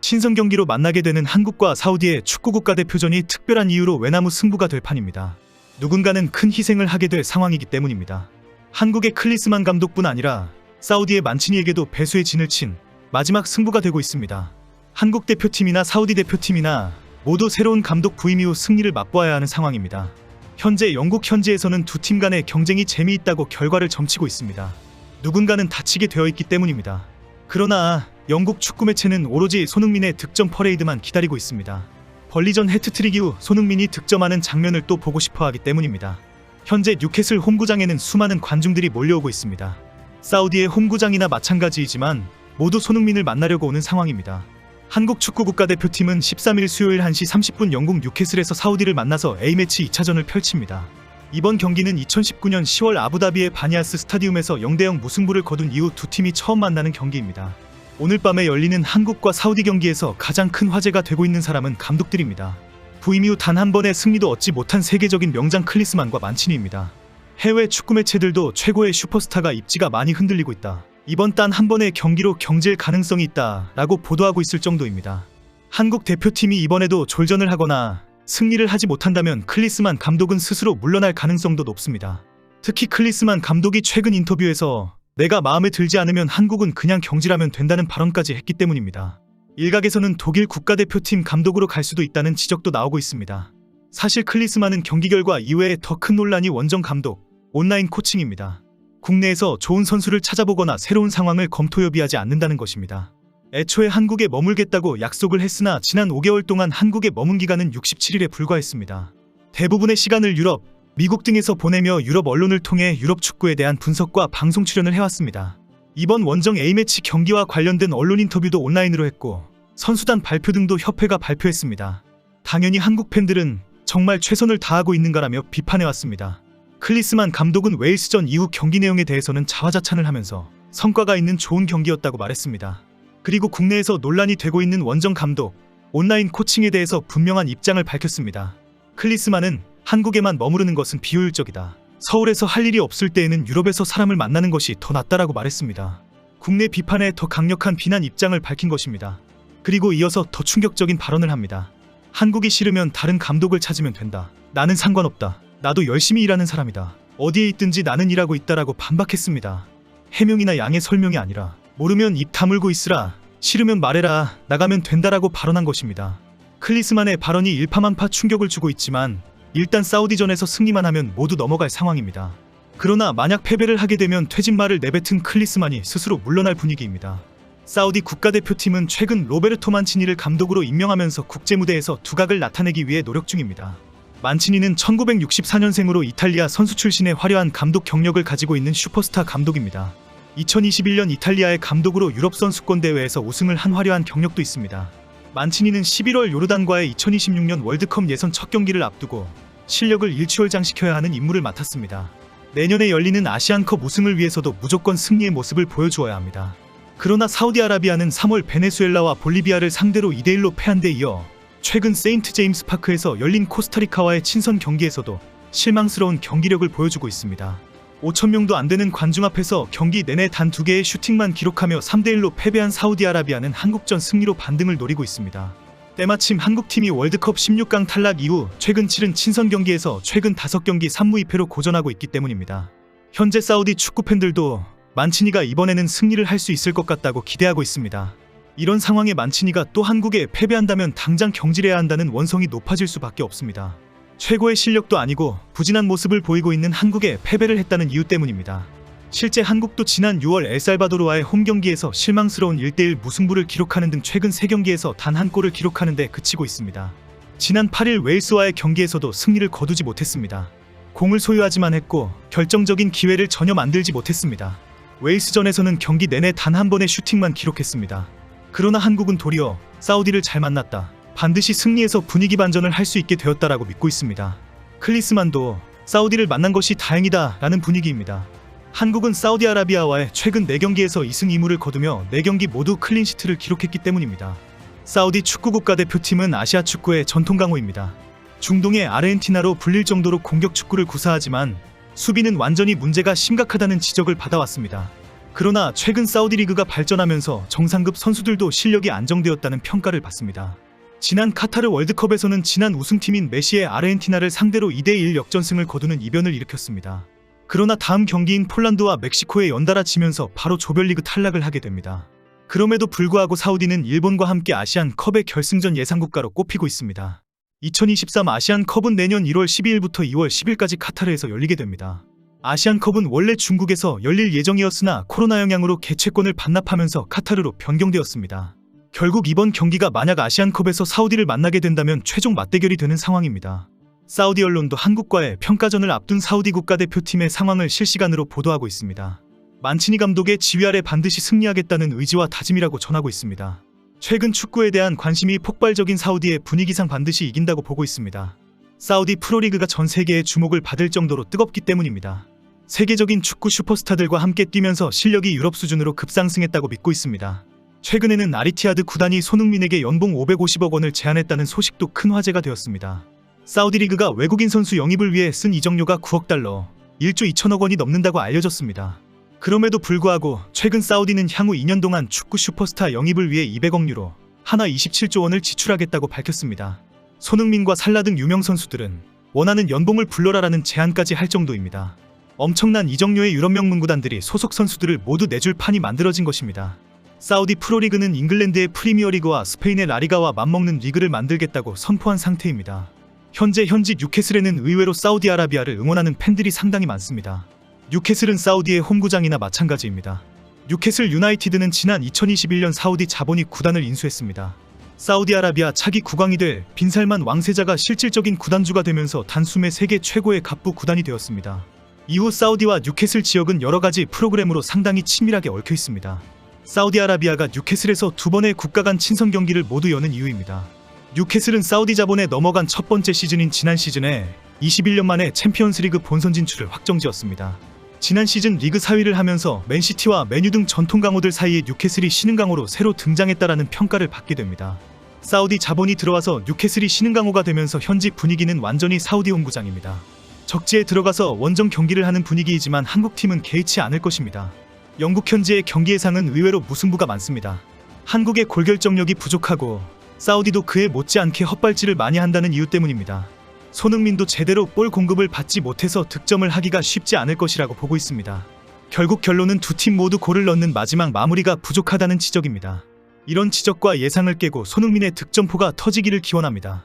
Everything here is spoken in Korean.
친선 경기로 만나게 되는 한국과 사우디의 축구 국가대표전이 특별한 이유로 외나무 승부가 될 판입니다. 누군가는 큰 희생을 하게 될 상황이기 때문입니다. 한국의 클리스만 감독뿐 아니라 사우디의 만치니에게도 배수의 진을 친 마지막 승부가 되고 있습니다. 한국 대표팀이나 사우디 대표팀이나 모두 새로운 감독 부임 이후 승리를 맛보아야 하는 상황입니다. 현재 영국 현지에서는 두 팀 간의 경쟁이 재미있다고 결과를 점치고 있습니다. 누군가는 다치게 되어 있기 때문입니다. 그러나 영국 축구 매체는 오로지 손흥민의 득점 퍼레이드만 기다리고 있습니다. 벌리전 해트트릭 이후 손흥민이 득점하는 장면을 또 보고 싶어 하기 때문입니다. 현재 뉴캐슬 홈구장에는 수많은 관중들이 몰려오고 있습니다. 사우디의 홈구장이나 마찬가지이지만 모두 손흥민을 만나려고 오는 상황입니다. 한국 축구 국가대표팀은 13일 수요일 1시 30분 영국 뉴캐슬에서 사우디를 만나서 A매치 2차전을 펼칩니다. 이번 경기는 2019년 10월 아부다비의 바니아스 스타디움에서 0대0 무승부를 거둔 이후 두 팀이 처음 만나는 경기입니다. 오늘 밤에 열리는 한국과 사우디 경기에서 가장 큰 화제가 되고 있는 사람은 감독들입니다. 부임 이후 단 한 번의 승리도 얻지 못한 세계적인 명장 클리스만과 만치니입니다. 해외 축구 매체들도 최고의 슈퍼스타가 입지가 많이 흔들리고 있다. 이번 단 한 번의 경기로 경질 가능성이 있다 라고 보도하고 있을 정도입니다. 한국 대표팀이 이번에도 졸전을 하거나 승리를 하지 못한다면 클리스만 감독은 스스로 물러날 가능성도 높습니다. 특히 클리스만 감독이 최근 인터뷰에서 내가 마음에 들지 않으면 한국은 그냥 경질하면 된다는 발언까지 했기 때문입니다. 일각에서는 독일 국가대표팀 감독으로 갈 수도 있다는 지적도 나오고 있습니다. 사실 클리스만은 경기 결과 이외에 더 큰 논란이 원정 감독, 온라인 코칭입니다. 국내에서 좋은 선수를 찾아보거나 새로운 상황을 검토협의하지 않는다는 것입니다. 애초에 한국에 머물겠다고 약속을 했으나 지난 5개월 동안 한국에 머문 기간은 67일에 불과했습니다. 대부분의 시간을 유럽, 미국 등에서 보내며 유럽 언론을 통해 유럽 축구에 대한 분석과 방송 출연을 해왔습니다. 이번 원정 A매치 경기와 관련된 언론 인터뷰도 온라인으로 했고 선수단 발표 등도 협회가 발표했습니다. 당연히 한국 팬들은 정말 최선을 다하고 있는가라며 비판해왔습니다. 클리스만 감독은 웨일스전 이후 경기 내용에 대해서는 자화자찬을 하면서 성과가 있는 좋은 경기였다고 말했습니다. 그리고 국내에서 논란이 되고 있는 원정 감독, 온라인 코칭에 대해서 분명한 입장을 밝혔습니다. 클리스만은 한국에만 머무르는 것은 비효율적이다. 서울에서 할 일이 없을 때에는 유럽에서 사람을 만나는 것이 더 낫다라고 말했습니다. 국내 비판에 더 강력한 비난 입장을 밝힌 것입니다. 그리고 이어서 더 충격적인 발언을 합니다. 한국이 싫으면 다른 감독을 찾으면 된다. 나는 상관없다. 나도 열심히 일하는 사람이다. 어디에 있든지 나는 일하고 있다라고 반박했습니다. 해명이나 양해 설명이 아니라 모르면 입 다물고 있으라, 싫으면 말해라, 나가면 된다라고 발언한 것입니다. 클리스만의 발언이 일파만파 충격을 주고 있지만 일단 사우디전에서 승리만 하면 모두 넘어갈 상황입니다. 그러나 만약 패배를 하게 되면 퇴진말을 내뱉은 클리스만이 스스로 물러날 분위기입니다. 사우디 국가대표팀은 최근 로베르토 만치니를 감독으로 임명하면서 국제무대에서 두각을 나타내기 위해 노력 중입니다. 만치니는 1964년생으로 이탈리아 선수 출신의 화려한 감독 경력을 가지고 있는 슈퍼스타 감독입니다. 2021년 이탈리아의 감독으로 유럽 선수권 대회에서 우승을 한 화려한 경력도 있습니다. 만치니는 11월 요르단과의 2026년 월드컵 예선 첫 경기를 앞두고 실력을 일취월장시켜야 하는 임무를 맡았습니다. 내년에 열리는 아시안컵 우승을 위해서도 무조건 승리의 모습을 보여주어야 합니다. 그러나 사우디아라비아는 3월 베네수엘라와 볼리비아를 상대로 2대1로 패한 데 이어 최근 세인트 제임스 파크에서 열린 코스타리카와의 친선 경기에서도 실망스러운 경기력을 보여주고 있습니다. 5,000명도 안 되는 관중 앞에서 경기 내내 단 2개의 슈팅만 기록하며 3대1로 패배한 사우디아라비아는 한국전 승리로 반등을 노리고 있습니다. 때마침 한국팀이 월드컵 16강 탈락 이후 최근 치른 친선 경기에서 최근 5경기 3무 2패로 고전하고 있기 때문입니다. 현재 사우디 축구 팬들도 만치니가 이번에는 승리를 할 수 있을 것 같다고 기대하고 있습니다. 이런 상황에 만치니가 또 한국에 패배한다면 당장 경질해야 한다는 원성이 높아질 수밖에 없습니다. 최고의 실력도 아니고 부진한 모습을 보이고 있는 한국에 패배를 했다는 이유 때문입니다. 실제 한국도 지난 6월 엘살바도르와의 홈경기에서 실망스러운 1대1 무승부를 기록하는 등 최근 3경기에서 단 한 골을 기록하는 데 그치고 있습니다. 지난 8일 웨일스와의 경기에서도 승리를 거두지 못했습니다. 공을 소유하지만 했고 결정적인 기회를 전혀 만들지 못했습니다. 웨일스전에서는 경기 내내 단 한 번의 슈팅만 기록했습니다. 그러나 한국은 도리어 사우디를 잘 만났다. 반드시 승리해서 분위기 반전을 할 수 있게 되었다라고 믿고 있습니다. 클리스만도 사우디를 만난 것이 다행이다 라는 분위기입니다. 한국은 사우디아라비아와의 최근 4경기에서 2승 2무를 거두며 4경기 모두 클린시트를 기록했기 때문입니다. 사우디 축구 국가대표팀은 아시아 축구의 전통 강호입니다. 중동의 아르헨티나로 불릴 정도로 공격 축구를 구사하지만 수비는 완전히 문제가 심각하다는 지적을 받아왔습니다. 그러나 최근 사우디 리그가 발전하면서 정상급 선수들도 실력이 안정되었다는 평가를 받습니다. 지난 카타르 월드컵에서는 지난 우승팀인 메시의 아르헨티나를 상대로 2대1 역전승을 거두는 이변을 일으켰습니다. 그러나 다음 경기인 폴란드와 멕시코에 연달아 지면서 바로 조별리그 탈락을 하게 됩니다. 그럼에도 불구하고 사우디는 일본과 함께 아시안컵의 결승전 예상국가로 꼽히고 있습니다. 2023 아시안컵은 내년 1월 12일부터 2월 10일까지 카타르에서 열리게 됩니다. 아시안컵은 원래 중국에서 열릴 예정이었으나 코로나 영향으로 개최권을 반납하면서 카타르로 변경되었습니다. 결국 이번 경기가 만약 아시안컵에서 사우디를 만나게 된다면 최종 맞대결이 되는 상황입니다. 사우디 언론도 한국과의 평가전을 앞둔 사우디 국가대표팀의 상황을 실시간으로 보도하고 있습니다. 만치니 감독의 지휘 아래 반드시 승리하겠다는 의지와 다짐이라고 전하고 있습니다. 최근 축구에 대한 관심이 폭발적인 사우디의 분위기상 반드시 이긴다고 보고 있습니다. 사우디 프로리그가 전 세계의 주목을 받을 정도로 뜨겁기 때문입니다. 세계적인 축구 슈퍼스타들과 함께 뛰면서 실력이 유럽 수준으로 급상승했다고 믿고 있습니다. 최근에는 아리티아드 구단이 손흥민에게 연봉 550억 원을 제안했다는 소식도 큰 화제가 되었습니다. 사우디 리그가 외국인 선수 영입을 위해 쓴 이적료가 9억 달러, 1조 2천억 원이 넘는다고 알려졌습니다. 그럼에도 불구하고 최근 사우디는 향후 2년 동안 축구 슈퍼스타 영입을 위해 200억 유로, 하나 27조 원을 지출하겠다고 밝혔습니다. 손흥민과 살라 등 유명 선수들은 원하는 연봉을 불러라라는 제안까지 할 정도입니다. 엄청난 이적료의 유럽 명문 구단들이 소속 선수들을 모두 내줄 판이 만들어진 것입니다. 사우디 프로리그는 잉글랜드의 프리미어리그와 스페인의 라리가와 맞먹는 리그를 만들겠다고 선포한 상태입니다. 현재 현직 뉴캐슬에는 의외로 사우디아라비아를 응원하는 팬들이 상당히 많습니다. 뉴캐슬은 사우디의 홈구장이나 마찬가지입니다. 뉴캐슬 유나이티드는 지난 2021년 사우디 자본이 구단을 인수했습니다. 사우디아라비아 차기 국왕이 될 빈살만 왕세자가 실질적인 구단주가 되면서 단숨에 세계 최고의 갑부 구단이 되었습니다. 이후 사우디와 뉴캐슬 지역은 여러가지 프로그램으로 상당히 친밀하게 얽혀 있습니다. 사우디아라비아가 뉴캐슬에서 2번의 국가 간 친선 경기를 모두 여는 이유입니다. 뉴캐슬은 사우디 자본에 넘어간 첫 번째 시즌인 지난 시즌에 21년 만에 챔피언스리그 본선 진출을 확정지었습니다. 지난 시즌 리그 4위를 하면서 맨시티와 맨유 등 전통 강호들 사이에 뉴캐슬이 신흥 강호로 새로 등장했다라는 평가를 받게 됩니다. 사우디 자본이 들어와서 뉴캐슬이 신흥 강호가 되면서 현지 분위기는 완전히 사우디 홈구장입니다. 적지에 들어가서 원정 경기를 하는 분위기이지만 한국팀은 개의치 않을 것입니다. 영국 현지의 경기 예상은 의외로 무승부가 많습니다. 한국의 골결정력이 부족하고 사우디도 그에 못지않게 헛발질을 많이 한다는 이유 때문입니다. 손흥민도 제대로 볼 공급을 받지 못해서 득점을 하기가 쉽지 않을 것이라고 보고 있습니다. 결국 결론은 두 팀 모두 골을 넣는 마지막 마무리가 부족하다는 지적입니다. 이런 지적과 예상을 깨고 손흥민의 득점포가 터지기를 기원합니다.